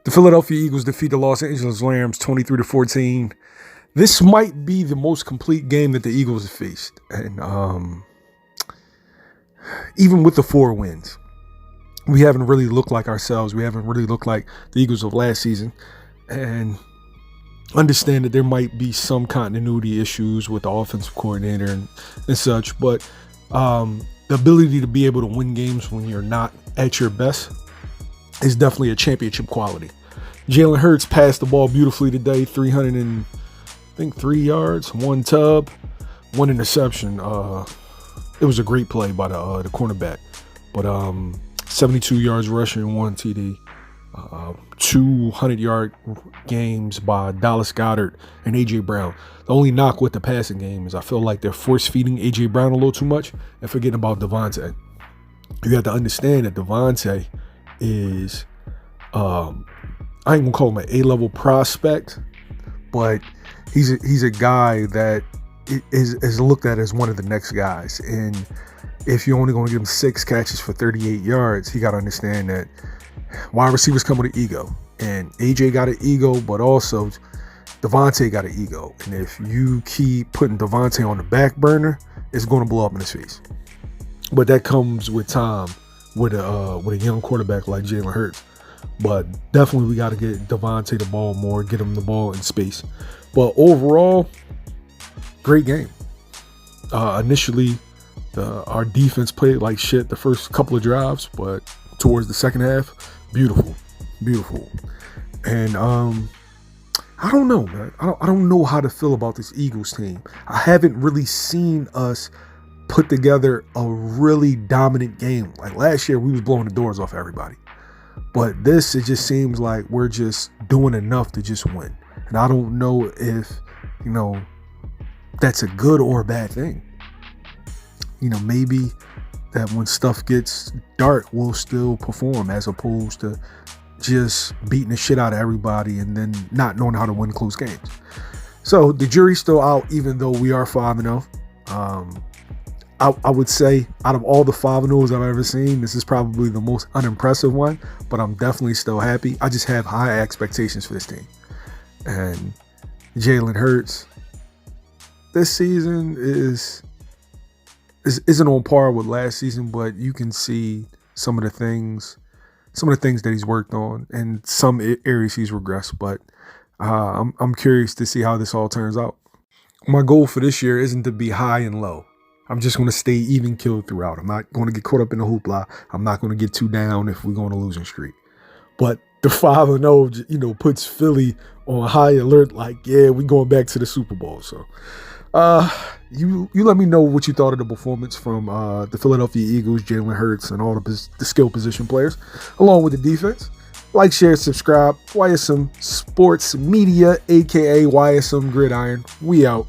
The Philadelphia Eagles defeat the Los Angeles Rams 23-14. This might be the most complete game that the Eagles have faced. And even with the 4 wins, we haven't really looked like ourselves. We haven't really looked like the Eagles of last season. And understand that there might be some continuity issues with the offensive coordinator and such. But the ability to be able to win games when you're not at your best is definitely a championship quality. Jalen Hurts passed the ball beautifully today, 303 yards, 1 tub, 1 interception. It was a great play by the cornerback. But 72 yards rushing, 1 TD. 200-yard games by Dallas Goedert and A.J. Brown. The only knock with the passing game is I feel like they're force-feeding A.J. Brown a little too much and forgetting about Devontae. You have to understand that Devontae is, I ain't gonna call him an A-level prospect, but he's a guy that is looked at as one of the next guys. And if you're only gonna give him 6 catches for 38 yards, you gotta understand that wide receivers come with an ego. And AJ got an ego, but also Devontae got an ego. And if you keep putting Devontae on the back burner, it's going to blow up in his face. But that comes with time with a young quarterback like Jalen Hurts. But definitely we got to get Devontae the ball more, get him the ball in space. But overall, great game. Initially, our defense played like shit the first couple of drives, but towards the second half, beautiful. And I don't know, man. I don't know how to feel about this Eagles team. I haven't really seen us put together a really dominant game. Like last year, we was blowing the doors off everybody. But this, it just seems like we're just doing enough to just win. And I don't know if, that's a good or a bad thing. Maybe that when stuff gets dark, we'll still perform as opposed to just beating the shit out of everybody and then not knowing how to win close games. So the jury's still out, even though we are 5-0. I would say out of all the 5-0s I've ever seen, this is probably the most unimpressive one, but I'm definitely still happy. I just have high expectations for this team. And Jalen Hurts, this season isn't on par with last season, but you can see some of the things that he's worked on, and some areas he's regressed. But I'm curious to see how this all turns out. My goal for this year isn't to be high and low. I'm just going to stay even killed throughout. I'm not going to get caught up in the hoopla. I'm not going to get too down if we're going to losing streak. But the 5-0, puts Philly on high alert. Like, yeah, we going back to the Super Bowl. So, you let me know what you thought of the performance from the Philadelphia Eagles, Jalen Hurts, and all the skill position players, along with the defense. Like, share, subscribe. YSM Sports Media, a.k.a. YSM Gridiron. We out.